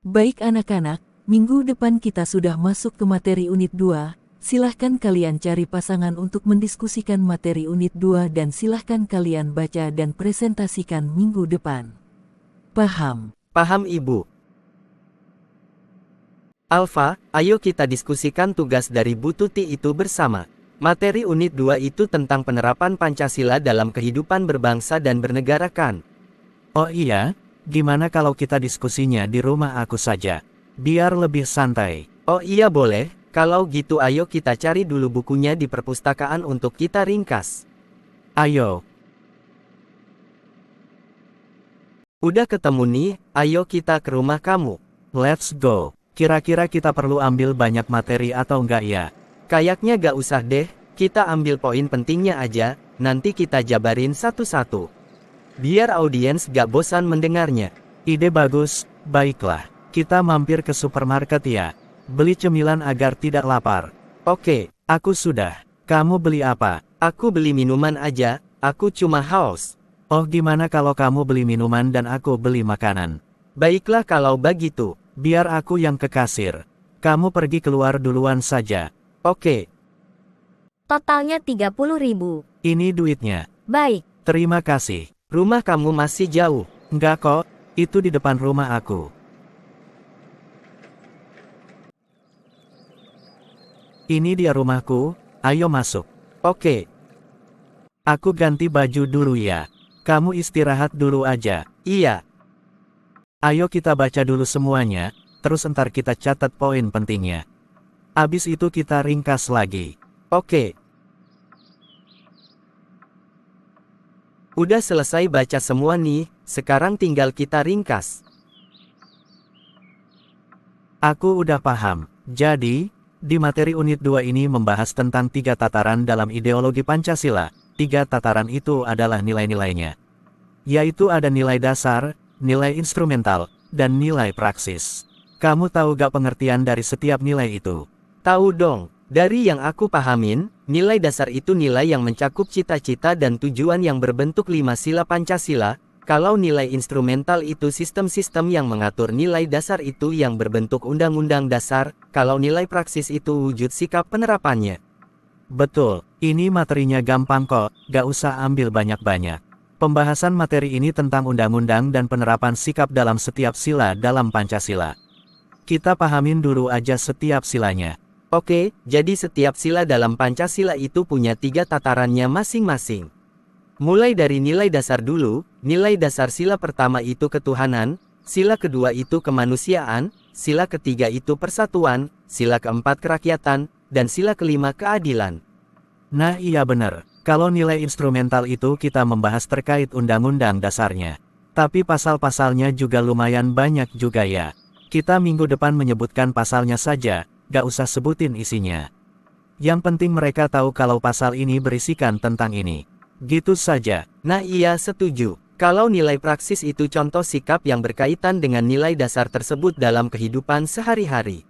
Baik anak-anak, minggu depan kita sudah masuk ke materi unit 2. Silahkan kalian cari pasangan untuk mendiskusikan materi unit 2 dan silahkan kalian baca dan presentasikan minggu depan. Paham? Paham, Ibu. Alfa, ayo kita diskusikan tugas dari Bu Tuti itu bersama. Materi unit 2 itu tentang penerapan Pancasila dalam kehidupan berbangsa dan bernegara kan? Oh iya, gimana kalau kita diskusinya di rumah aku saja? Biar lebih santai. Oh iya boleh, kalau gitu ayo kita cari dulu bukunya di perpustakaan untuk kita ringkas. Ayo. Udah ketemu nih, ayo kita ke rumah kamu. Let's go. Kira-kira kita perlu ambil banyak materi atau enggak ya? Kayaknya gak usah deh, kita ambil poin pentingnya aja, nanti kita jabarin satu-satu. Biar audiens gak bosan mendengarnya. Ide bagus, baiklah. Kita mampir ke supermarket ya. Beli cemilan agar tidak lapar. Oke, Aku sudah. Kamu beli apa? aku beli minuman aja, aku cuma haus. Oh gimana kalau kamu beli minuman dan aku beli makanan? Baiklah kalau begitu. Biar aku yang ke kasir. Kamu pergi keluar duluan saja. Oke, Totalnya 30.000. Ini duitnya. Baik. Terima kasih. rumah kamu masih jauh. Enggak kok, itu di depan rumah aku. Ini dia rumahku, ayo masuk. Oke, Aku ganti baju dulu ya. Kamu istirahat dulu aja. iya. Ayo kita baca dulu semuanya, terus ntar kita catat poin pentingnya. Abis itu kita ringkas lagi. Oke. Udah selesai baca semua nih, sekarang tinggal kita ringkas. Aku udah paham. Jadi, di materi unit 2 ini membahas tentang 3 tataran dalam ideologi Pancasila. 3 tataran itu adalah nilai-nilainya. Yaitu ada nilai dasar, nilai instrumental, dan nilai praksis. Kamu tahu gak pengertian dari setiap nilai itu? Tahu dong, dari yang aku pahamin, nilai dasar itu nilai yang mencakup cita-cita dan tujuan yang berbentuk 5 sila Pancasila. Kalau nilai instrumental itu sistem-sistem yang mengatur nilai dasar itu yang berbentuk undang-undang dasar. Kalau nilai praksis itu wujud sikap penerapannya. Betul, ini materinya gampang kok, gak usah ambil banyak-banyak. Pembahasan materi ini tentang undang-undang dan penerapan sikap dalam setiap sila dalam Pancasila. Kita pahamin dulu aja setiap silanya. Oke, jadi setiap sila dalam Pancasila itu punya 3 tatarannya masing-masing. Mulai dari nilai dasar dulu, nilai dasar sila pertama itu ketuhanan, sila kedua itu kemanusiaan, sila ketiga itu persatuan, sila keempat kerakyatan, dan sila kelima keadilan. Nah iya benar, kalau nilai instrumental itu kita membahas terkait undang-undang dasarnya. Tapi pasal-pasalnya juga lumayan banyak juga ya. Kita minggu depan menyebutkan pasalnya saja, gak usah sebutin isinya. Yang penting mereka tahu kalau pasal ini berisikan tentang ini. Gitu saja. Nah iya setuju. Kalau nilai praksis itu contoh sikap yang berkaitan dengan nilai dasar tersebut dalam kehidupan sehari-hari.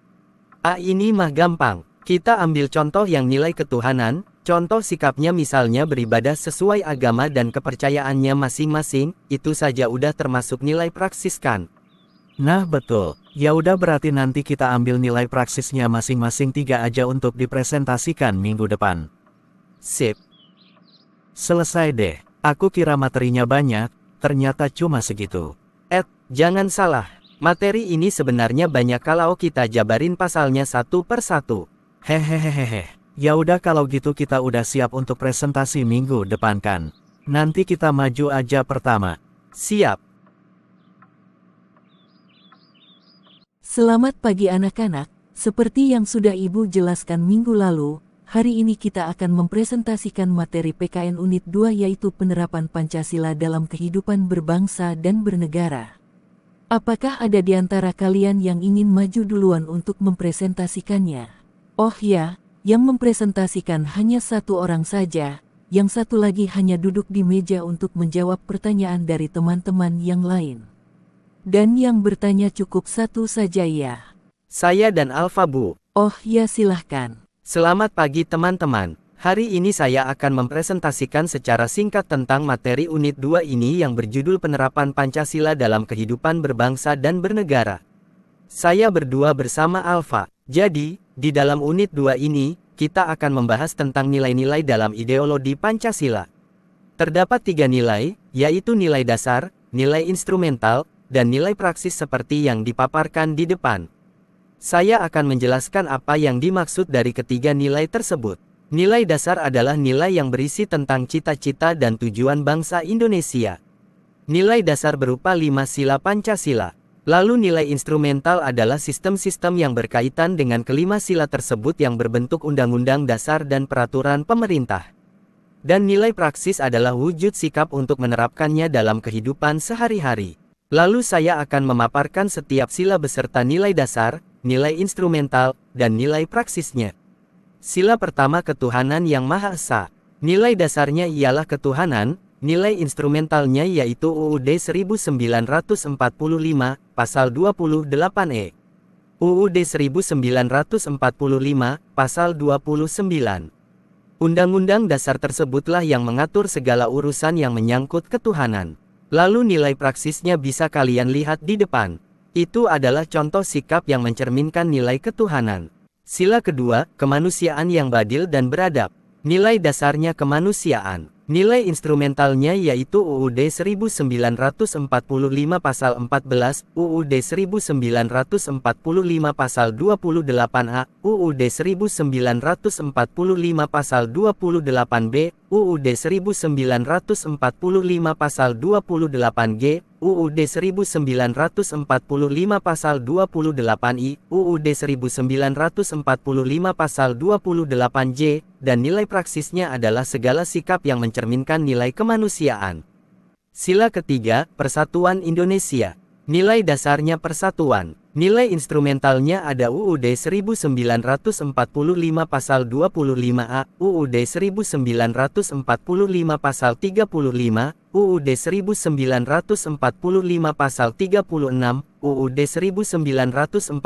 Ini mah gampang. Kita ambil contoh yang nilai ketuhanan, contoh sikapnya misalnya beribadah sesuai agama dan kepercayaannya masing-masing, itu saja udah termasuk nilai praksis kan? Nah betul, ya udah berarti nanti kita ambil nilai praksisnya masing-masing 3 aja untuk dipresentasikan minggu depan. Sip. Selesai deh, aku kira materinya banyak, ternyata cuma segitu. Jangan salah, materi ini sebenarnya banyak kalau kita jabarin pasalnya satu per satu. Hehehehe, ya udah kalau gitu kita udah siap untuk presentasi minggu depan kan. Nanti kita maju aja pertama. Siap. Selamat pagi anak-anak, seperti yang sudah Ibu jelaskan minggu lalu, hari ini kita akan mempresentasikan materi PKN Unit 2 yaitu penerapan Pancasila dalam kehidupan berbangsa dan bernegara. Apakah ada di antara kalian yang ingin maju duluan untuk mempresentasikannya? Oh ya, yang mempresentasikan hanya 1 orang saja, yang satu lagi hanya duduk di meja untuk menjawab pertanyaan dari teman-teman yang lain. Dan yang bertanya cukup 1 saja ya. Saya dan Alfa Bu. Oh ya silahkan. Selamat pagi teman-teman. Hari ini saya akan mempresentasikan secara singkat tentang materi unit 2 ini yang berjudul penerapan Pancasila dalam kehidupan berbangsa dan bernegara. Saya berdua bersama Alfa. Jadi, di dalam unit 2 ini, kita akan membahas tentang nilai-nilai dalam ideologi Pancasila. Terdapat 3 nilai, yaitu nilai dasar, nilai instrumental, dan nilai praksis seperti yang dipaparkan di depan. Saya akan menjelaskan apa yang dimaksud dari ketiga nilai tersebut. Nilai dasar adalah nilai yang berisi tentang cita-cita dan tujuan bangsa Indonesia. Nilai dasar berupa 5 sila Pancasila. Lalu nilai instrumental adalah sistem-sistem yang berkaitan dengan kelima sila tersebut yang berbentuk undang-undang dasar dan peraturan pemerintah. Dan nilai praksis adalah wujud sikap untuk menerapkannya dalam kehidupan sehari-hari. Lalu saya akan memaparkan setiap sila beserta nilai dasar, nilai instrumental, dan nilai praksisnya. Sila pertama ketuhanan yang Maha Esa. Nilai dasarnya ialah ketuhanan. Nilai instrumentalnya yaitu UUD 1945, Pasal 28E. UUD 1945, Pasal 29. Undang-undang dasar tersebutlah yang mengatur segala urusan yang menyangkut ketuhanan. Lalu nilai praksisnya bisa kalian lihat di depan. Itu adalah contoh sikap yang mencerminkan nilai ketuhanan. Sila kedua, kemanusiaan yang adil dan beradab. Nilai dasarnya kemanusiaan. Nilai instrumentalnya yaitu UUD 1945 Pasal 14, UUD 1945 Pasal 28A, UUD 1945 Pasal 28B, UUD 1945 Pasal 28G, UUD 1945 Pasal 28I, UUD 1945 Pasal 28J, dan nilai praksisnya adalah segala sikap yang mencerminkan nilai kemanusiaan. Sila ketiga, Persatuan Indonesia. Nilai dasarnya persatuan. Nilai instrumentalnya ada UUD 1945 Pasal 25A, UUD 1945 Pasal 35, UUD 1945 Pasal 36, UUD 1945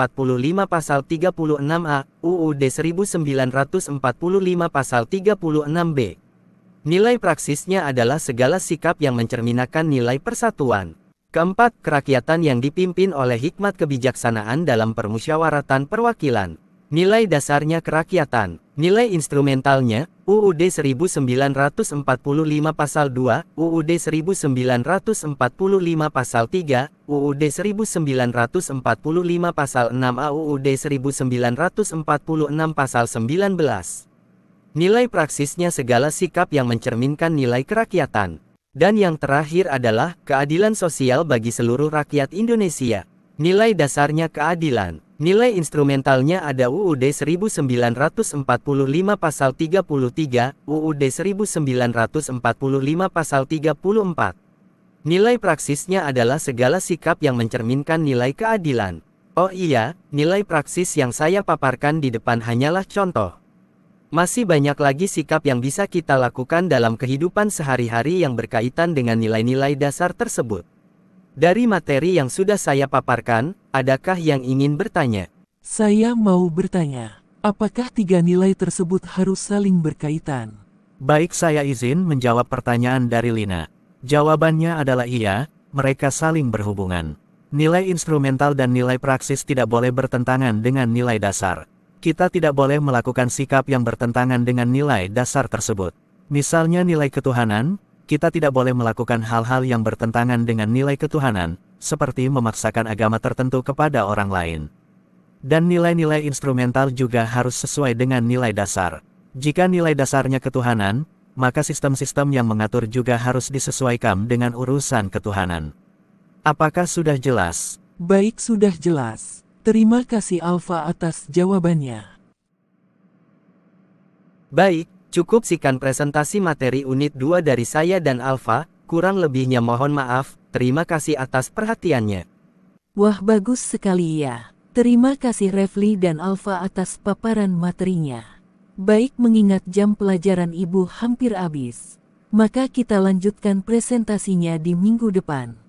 Pasal 36A, UUD 1945 Pasal 36B. Nilai praksisnya adalah segala sikap yang mencerminkan nilai persatuan. Keempat, kerakyatan yang dipimpin oleh hikmat kebijaksanaan dalam permusyawaratan perwakilan. Nilai dasarnya kerakyatan. Nilai instrumentalnya, UUD 1945 Pasal 2, UUD 1945 Pasal 3, UUD 1945 Pasal 6A, UUD 1946 Pasal 19. Nilai praksisnya segala sikap yang mencerminkan nilai kerakyatan. Dan yang terakhir adalah keadilan sosial bagi seluruh rakyat Indonesia. Nilai dasarnya keadilan. Nilai instrumentalnya ada UUD 1945 Pasal 33, UUD 1945 Pasal 34. Nilai praksisnya adalah segala sikap yang mencerminkan nilai keadilan. Oh iya, nilai praksis yang saya paparkan di depan hanyalah contoh. Masih banyak lagi sikap yang bisa kita lakukan dalam kehidupan sehari-hari yang berkaitan dengan nilai-nilai dasar tersebut. Dari materi yang sudah saya paparkan, adakah yang ingin bertanya? Saya mau bertanya, apakah 3 nilai tersebut harus saling berkaitan? Baik, saya izin menjawab pertanyaan dari Lina. Jawabannya adalah iya, mereka saling berhubungan. Nilai instrumental dan nilai praksis tidak boleh bertentangan dengan nilai dasar. Kita tidak boleh melakukan sikap yang bertentangan dengan nilai dasar tersebut. Misalnya nilai ketuhanan, kita tidak boleh melakukan hal-hal yang bertentangan dengan nilai ketuhanan, seperti memaksakan agama tertentu kepada orang lain. Dan nilai-nilai instrumental juga harus sesuai dengan nilai dasar. Jika nilai dasarnya ketuhanan, maka sistem-sistem yang mengatur juga harus disesuaikan dengan urusan ketuhanan. Apakah sudah jelas? Baik, sudah jelas. Terima kasih Alfa atas jawabannya. Baik, cukup sekian presentasi materi unit 2 dari saya dan Alfa, kurang lebihnya mohon maaf, terima kasih atas perhatiannya. Wah, bagus sekali ya. Terima kasih Refli dan Alfa atas paparan materinya. Baik, mengingat jam pelajaran Ibu hampir habis, maka kita lanjutkan presentasinya di minggu depan.